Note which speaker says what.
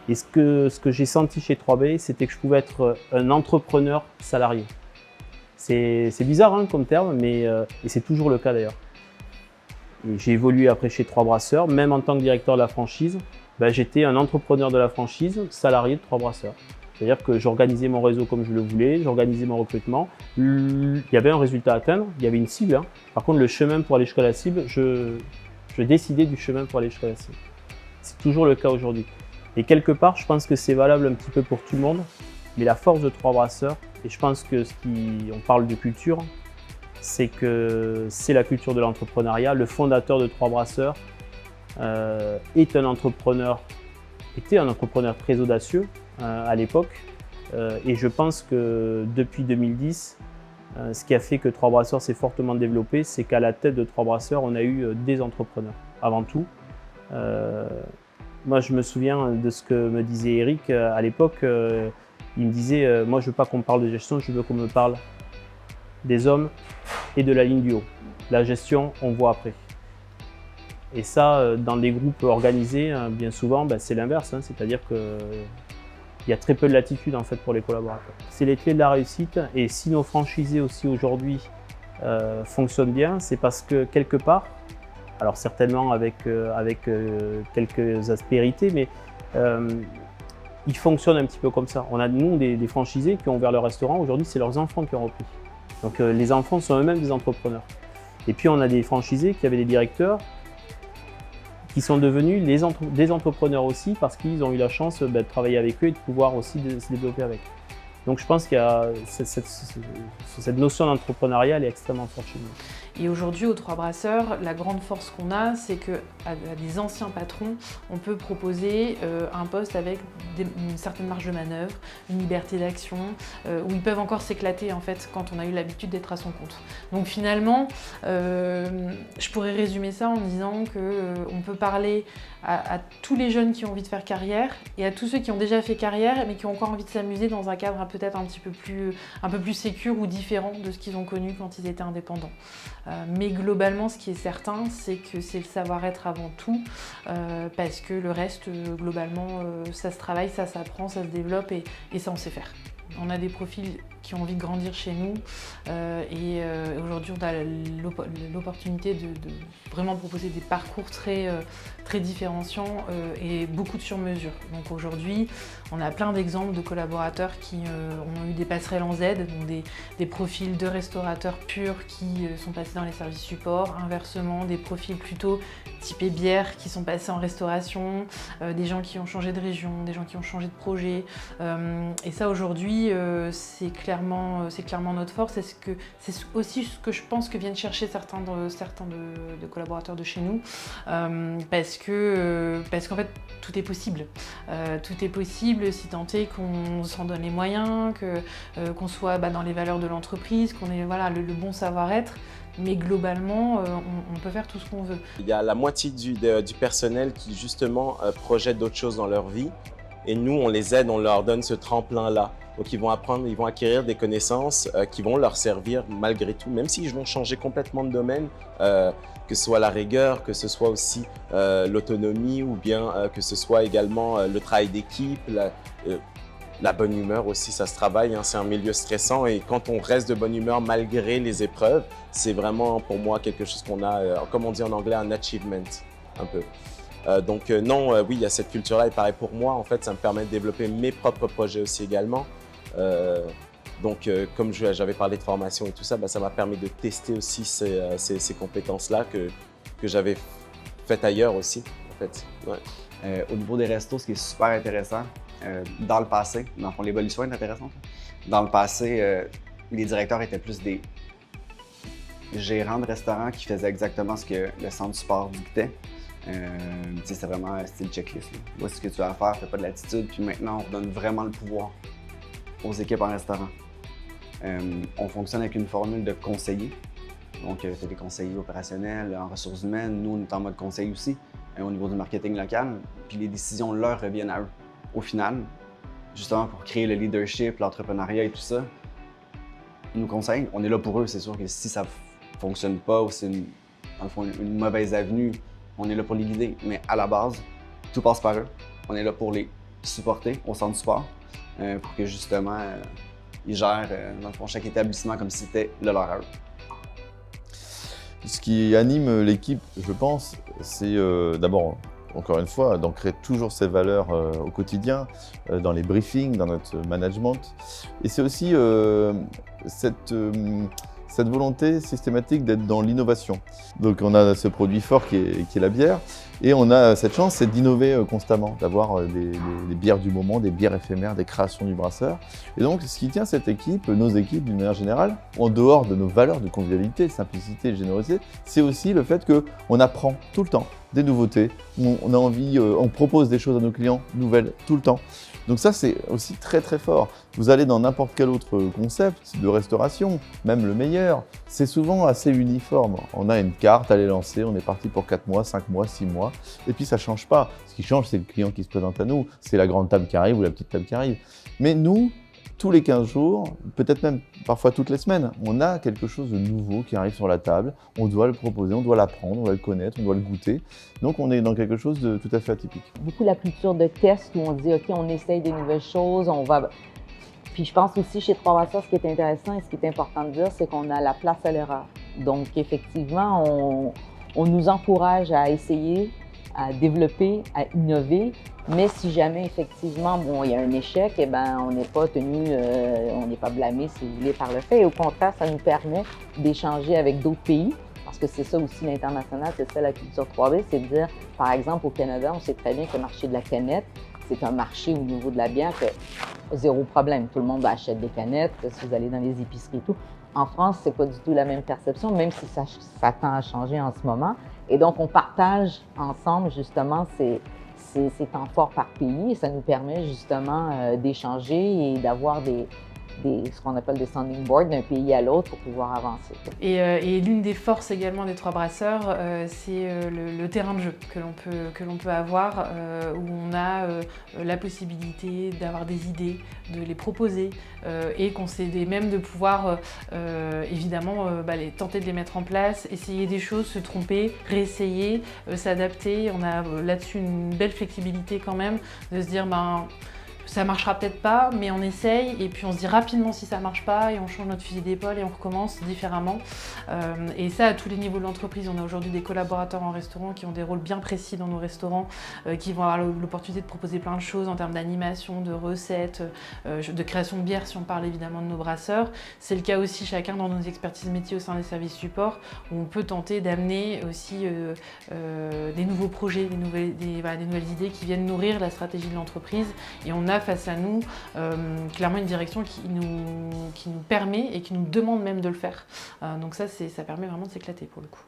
Speaker 1: Et ce que j'ai senti chez 3B, c'était que je pouvais être un entrepreneur salarié. C'est bizarre hein, comme terme, mais et c'est toujours le cas d'ailleurs. J'ai évolué après chez 3 Brasseurs, même en tant que directeur de la franchise, j'étais un entrepreneur de la franchise, salarié de 3 Brasseurs. C'est-à-dire que j'organisais mon réseau comme je le voulais, j'organisais mon recrutement. Il y avait un résultat à atteindre, il y avait une cible. Hein. Par contre, le chemin pour aller jusqu'à la cible, je décidais du chemin pour aller jusqu'à la cible. C'est toujours le cas aujourd'hui. Et quelque part, je pense que c'est valable un petit peu pour tout le monde. Mais la force de 3 Brasseurs, et je pense que on parle de culture, c'est que c'est la culture de l'entrepreneuriat. Le fondateur de 3 Brasseurs était un entrepreneur très audacieux à l'époque. Et je pense que depuis 2010, ce qui a fait que 3 Brasseurs s'est fortement développé, c'est qu'à la tête de 3 Brasseurs, on a eu des entrepreneurs avant tout. Moi, je me souviens de ce que me disait Eric à l'époque. Il me disait moi, je ne veux pas qu'on me parle de gestion, je veux qu'on me parle des hommes et de la ligne du haut. La gestion, on voit après. Et ça, dans des groupes organisés, bien souvent, c'est l'inverse. Hein, c'est-à-dire qu'il y a très peu de latitude en fait, pour les collaborateurs. C'est les clés de la réussite. Et si nos franchisés aussi aujourd'hui fonctionnent bien, c'est parce que quelque part, alors certainement avec quelques aspérités, mais ils fonctionnent un petit peu comme ça. On a nous des franchisés qui ont ouvert leur restaurant. Aujourd'hui, c'est leurs enfants qui ont repris. Donc les enfants sont eux-mêmes des entrepreneurs. Et puis on a des franchisés qui avaient des directeurs qui sont devenus des entrepreneurs aussi parce qu'ils ont eu la chance de travailler avec eux et de pouvoir aussi se développer avec. Donc je pense qu'il y a cette notion d'entrepreneuriat, elle est extrêmement forte chez nous.
Speaker 2: Et aujourd'hui, aux 3 Brasseurs, la grande force qu'on a, c'est qu'à des anciens patrons, on peut proposer un poste avec une certaine marge de manœuvre, une liberté d'action, où ils peuvent encore s'éclater en fait quand on a eu l'habitude d'être à son compte. Donc finalement, je pourrais résumer ça en disant qu'on peut parler à tous les jeunes qui ont envie de faire carrière et à tous ceux qui ont déjà fait carrière mais qui ont encore envie de s'amuser dans un cadre peut-être un peu plus sécure ou différent de ce qu'ils ont connu quand ils étaient indépendants. Mais globalement, ce qui est certain, c'est que c'est le savoir-être avant tout, parce que le reste, globalement, ça se travaille, ça s'apprend, ça se développe et ça on sait faire. On a des profils qui ont envie de grandir chez nous et aujourd'hui on a l'opportunité de vraiment proposer des parcours très différenciants et beaucoup de sur-mesure. Donc aujourd'hui on a plein d'exemples de collaborateurs qui ont eu des passerelles en Z, donc des profils de restaurateurs purs qui sont passés dans les services supports, inversement des profils plutôt typés bière qui sont passés en restauration, des gens qui ont changé de région, des gens qui ont changé de projet et ça aujourd'hui c'est clairement notre force et c'est aussi ce que je pense que viennent chercher certains de collaborateurs de chez nous parce qu'en fait tout est possible. Tout est possible si tant est qu'on s'en donne les moyens, qu'on soit dans les valeurs de l'entreprise, qu'on ait le bon savoir-être. Mais globalement, on peut faire tout ce qu'on veut.
Speaker 3: Il y a la moitié du personnel qui justement projette d'autres choses dans leur vie. Et nous, on les aide, on leur donne ce tremplin-là. Donc, ils vont apprendre, ils vont acquérir des connaissances qui vont leur servir malgré tout, même s'ils vont changer complètement de domaine, que ce soit la rigueur, que ce soit aussi l'autonomie ou bien que ce soit également le travail d'équipe, la bonne humeur aussi, ça se travaille. Hein, c'est un milieu stressant et quand on reste de bonne humeur malgré les épreuves, c'est vraiment pour moi quelque chose qu'on a, comme on dit en anglais, un achievement un peu. Donc non, oui, il y a cette culture-là et pareil pour moi, en fait, ça me permet de développer mes propres projets aussi également. Donc comme j'avais parlé de formation et tout ça, ça m'a permis de tester aussi ces compétences-là que j'avais faites ailleurs aussi, en fait. Ouais.
Speaker 4: Au niveau des restos, ce qui est super intéressant, dans le passé, dans le fond, l'évolution est intéressante. Dans le passé, les directeurs étaient plus des gérants de restaurants qui faisaient exactement ce que le centre support dictait. C'est vraiment un style checklist. Là. Voici ce que tu as à faire, fais pas de l'attitude. Puis maintenant, on donne vraiment le pouvoir aux équipes en restaurant. On fonctionne avec une formule de conseiller. Donc, tu as des conseillers opérationnels, en ressources humaines. Nous, on est en mode conseil aussi, au niveau du marketing local. Puis les décisions leur reviennent à eux. Au final, justement pour créer le leadership, l'entrepreneuriat et tout ça, ils nous conseillent. On est là pour eux. C'est sûr que si ça ne fonctionne pas ou c'est une mauvaise avenue, on est là pour les guider. Mais à la base, tout passe par eux. On est là pour les supporter au centre du sport pour que justement ils gèrent dans le fond chaque établissement comme si c'était le leur à eux.
Speaker 5: Ce qui anime l'équipe, je pense, c'est d'abord, encore une fois, d'ancrer toujours ces valeurs au quotidien, dans les briefings, dans notre management. Et c'est aussi cette volonté systématique d'être dans l'innovation. Donc on a ce produit fort qui est la bière, et on a cette chance, c'est d'innover constamment, d'avoir des bières du moment, des bières éphémères, des créations du brasseur. Et donc ce qui tient cette équipe, nos équipes d'une manière générale, en dehors de nos valeurs de convivialité, de simplicité et de générosité, c'est aussi le fait qu'on apprend tout le temps des nouveautés, on a envie, on propose des choses à nos clients nouvelles tout le temps. Donc ça, c'est aussi très très fort. Vous allez dans n'importe quel autre concept de restauration, même le meilleur, c'est souvent assez uniforme. On a une carte à les lancer, on est parti pour 4 mois, 5 mois, 6 mois, et puis ça ne change pas. Ce qui change, c'est le client qui se présente à nous, c'est la grande table qui arrive ou la petite table qui arrive. Mais nous, tous les 15 jours, peut-être même parfois toutes les semaines, on a quelque chose de nouveau qui arrive sur la table, on doit le proposer, on doit l'apprendre, on doit le connaître, on doit le goûter. Donc on est dans quelque chose de tout à fait atypique.
Speaker 6: Beaucoup la culture de test où on dit OK, on essaye des nouvelles choses, on va. Puis je pense aussi chez Trois Brasseurs, ce qui est intéressant et ce qui est important de dire, c'est qu'on a la place à l'erreur. Donc effectivement, on nous encourage à essayer, à développer, à innover. Mais si jamais, effectivement, il y a un échec, eh ben, on n'est pas tenu, on n'est pas blâmé, si vous voulez, par le fait. Et au contraire, ça nous permet d'échanger avec d'autres pays, parce que c'est ça aussi l'international, c'est ça la culture 3B, c'est de dire, par exemple, au Canada, on sait très bien que le marché de la canette, c'est un marché au niveau de la bière que zéro problème. Tout le monde achète des canettes, si vous allez dans les épiceries et tout. En France, c'est pas du tout la même perception, même si ça tend à changer en ce moment. Et donc, on partage ensemble, justement, ces temps forts par pays, et ça nous permet justement d'échanger et d'avoir ce qu'on appelle des sounding boards d'un pays à l'autre pour pouvoir avancer.
Speaker 2: Et l'une des forces également des Trois Brasseurs, c'est le terrain de jeu que l'on peut avoir, où on a la possibilité d'avoir des idées, de les proposer, et qu'on sait même de pouvoir évidemment tenter de les mettre en place, essayer des choses, se tromper, réessayer, s'adapter. On a là-dessus une belle flexibilité quand même, de se dire ça marchera peut-être pas, mais on essaye et puis on se dit rapidement si ça marche pas et on change notre fusil d'épaule et on recommence différemment. Et ça à tous les niveaux de l'entreprise. On a aujourd'hui des collaborateurs en restaurant qui ont des rôles bien précis dans nos restaurants, qui vont avoir l'opportunité de proposer plein de choses en termes d'animation, de recettes, de création de bière si on parle évidemment de nos brasseurs. C'est le cas aussi chacun dans nos expertises métiers au sein des services support, où on peut tenter d'amener aussi des nouveaux projets, des nouvelles idées qui viennent nourrir la stratégie de l'entreprise. Et on a face à nous clairement une direction qui nous permet et qui nous demande même de le faire. Donc ça permet vraiment de s'éclater pour le coup.